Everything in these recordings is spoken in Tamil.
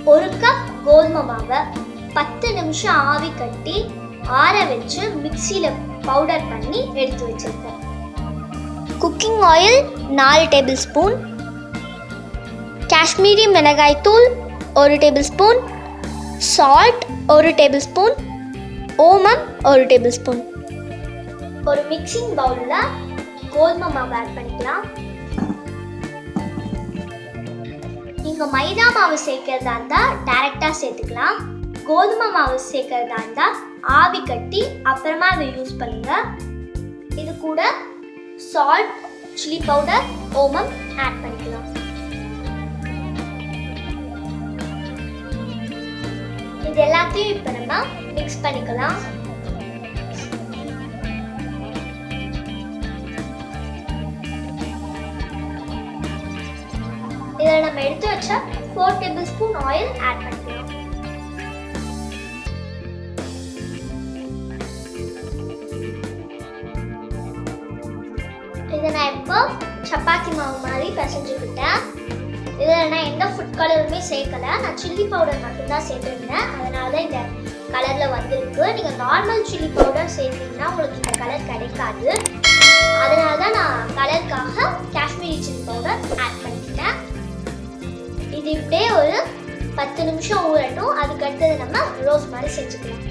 1 கப் கோதுமை மாவை 10 நிமிஷம் ஆவி கட்டி ஆற வச்சு மிக்சியில் பவுடர் பண்ணி எடுத்து வச்சிருக்கோம். Cooking oil 4 table spoon, Kashmiri மிளகாய் தூள் 1 table spoon, salt 1 table spoon, ஓமம் 1 டேபிள் ஸ்பூன். ஒரு மிக்சிங் பவுலில் கோதுமை மாவு ஆட் பண்ணிக்கலாம். நீங்கள் மைதா மாவு சேர்க்கறதா இருந்தால் டைரெக்டாக சேர்த்துக்கலாம். கோதுமை மாவு சேர்க்கறதா இருந்தால் ஆவி கட்டி அப்புறமா அதை யூஸ் பண்ணுங்க. இது கூட சால்ட், சில்லி பவுடர், ஓமம் ஆட் பண்ணிக்கலாம். இது எல்லாத்தையும் இப்போ நம்ம மிக்ஸ் பண்ணிக்கலாம். இதில் நம்ம எடுத்து வச்ச 4 டேபிள் ஸ்பூன் ஆயில் ஆட் பண்ணிக்கலாம். இதை நான் இப்போ சப்பாத்தி மாவு மாதிரி பிசைஞ்சுக்கிட்டேன். இதில் நான் எந்த ஃபுட் கலருமே சேர்க்கலை. நான் சில்லி பவுடர் மட்டும்தான் சேர்த்துருந்தேன். அதனால தான் இந்த கலரில் வந்திருக்கு. நீங்கள் நார்மல் சில்லி பவுடர் சேர்த்தீங்கன்னா உங்களுக்கு இந்த கலர் கிடைக்காது. அதனால தான் நான் கலருக்காக காஷ்மீரி சில்லி பவுடர் ஆட் பண்ணிக்கிட்டேன். இது இப்படியே ஒரு 10 நிமிஷம் ஊறட்டும். அதுக்கடுத்தது நம்ம ரோஸ் மாதிரி செஞ்சுக்கலாம்.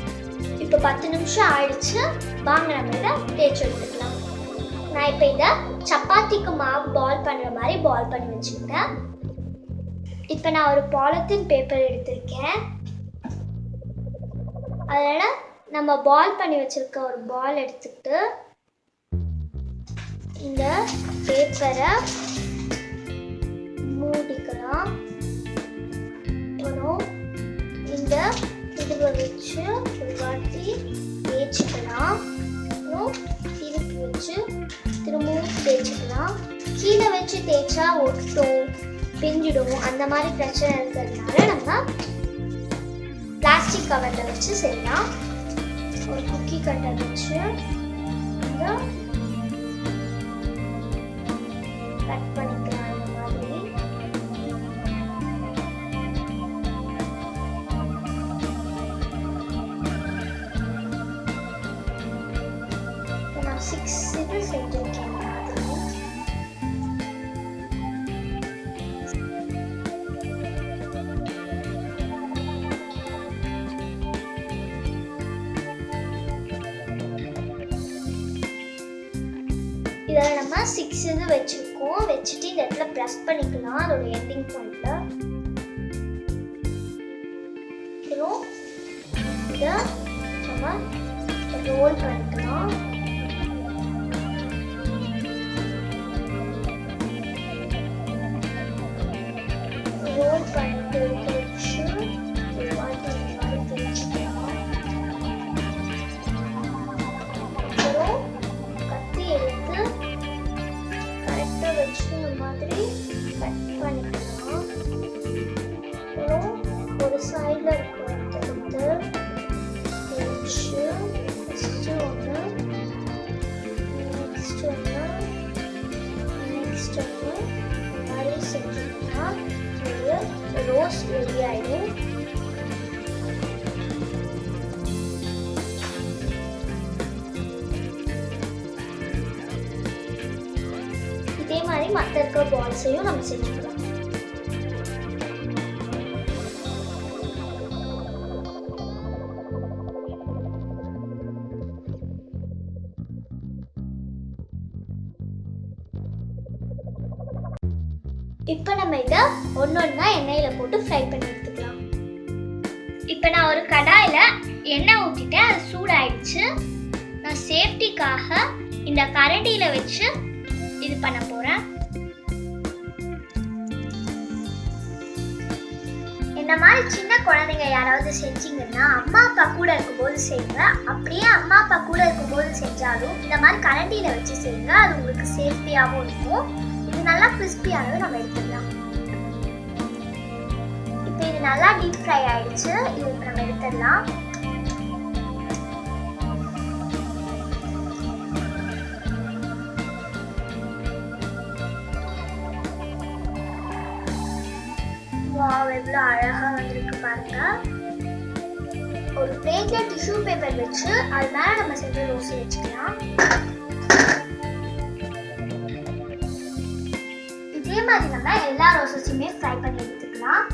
இப்போ 10 நிமிஷம் ஆயிடுச்சு. வாங்க நம்ம இதை தேய்ச்சி எடுத்துக்கலாம். நான் இப்போ இதை சப்பாத்திக்கு மாவு பால் பண்ணுற மாதிரி பால் பண்ணி வச்சுக்கிட்டேன். இப்போ நான் ஒரு பாலித்தீன் பேப்பர் எடுத்திருக்கேன். அதனால் நம்ம பால் பண்ணி வச்சுருக்க ஒரு பால் எடுத்துக்கிட்டு இந்த பேப்பரை மூடிக்கலாம். அப்புறம் இந்த இதுவை வச்சு ஒரு வாட்டி தேய்ச்சிக்கலாம். அப்புறம் திருப்பி வச்சு திரும்பவும் தேய்ச்சிக்கலாம். கீழே வச்சு தேய்ச்சா ஒட்டும், பிஞ்சிடும், அந்த மாதிரி பிரச்சனை இருக்கிறதுனால நம்ம பிளாஸ்டிக் கவரில் வச்சு செய்யலாம். ஒரு குக்கி கட்டர் வச்சு கட் பண்ணிக்கலாம். இந்த மாதிரி நான் 6 இது செஞ்சிருக்கேன். இதில் நம்ம 6 இது வச்சுருக்கோம். வச்சுட்டு இந்த இடத்துல ப்ரெஸ் பண்ணிக்கலாம் அதோட எண்டிங் பாயிண்ட்ல. அப்புறம் இதை நம்ம ரோல் பண்ணிக்கலாம். ரோல் பண்ணிட்டு வச்சு ஒரு வாட்டி தேய்ச்சிக்கலாம். அப்புறம் கத்தி எடுத்து கரெக்டாக வச்சு இந்த மாதிரி கட் பண்ணிக்கலாம். அப்புறம் ஒரு சைடில் இருக்கிறத எடுத்து வச்சு ஃபஸ்ட்டு ஒன்று, நெக்ஸ்ட் ஒன்று, நெக்ஸ்ட் ஒன்று, இந்த மாதிரி செஞ்சுக்கிட்டா ஒரு ரோஸ் ரெடி ஆகிடும். இதே மாதிரி மற்ற இருக்க பால்ஸையும் நம்ம செஞ்சுக்கலாம். இப்போ நம்ம இதை ஒன்னொன்னா எண்ணெயில் போட்டு ஃப்ரை பண்ணி எடுத்துக்கலாம். இப்போ நான் ஒரு கடாயில் எண்ணெய் ஊற்றிட்டேன். அது சூடாயிடுச்சு. நான் சேஃப்டிக்காக இந்த கரண்டியில் வச்சு இது பண்ண போகிறேன். இந்த மாதிரி சின்ன குழந்தைங்க யாராவது செஞ்சீங்கன்னா அம்மா அப்பா கூட இருக்கும்போது செய்யுங்க. அப்படியே அம்மா அப்பா கூட இருக்கும்போது செஞ்சாலும் இந்த மாதிரி கரண்டியில் வச்சு செய்யுங்க. அது உங்களுக்கு சேஃப்டியாகவும் இருக்கும். இது நல்லா கிறிஸ்பியானது நம்ம எடுத்துக்கலாம். இப்போ இது நல்லா டீப் ஃப்ரை ஆயிடுச்சு. இது இப்போ நம்ம எடுத்துடலாம். வாவ், எவ்வளோ அழகாக வந்திருக்கு பாருங்க. ஒரு பிளேட்ல டிஷ்யூ பேப்பர் வச்சு அது மேலே நம்ம செஞ்ச ரோஸ் வச்சுக்கலாம். இதே மாதிரி நம்ம எல்லா ரோஸஸுமே ஃப்ரை பண்ணி எடுத்துக்கலாம்.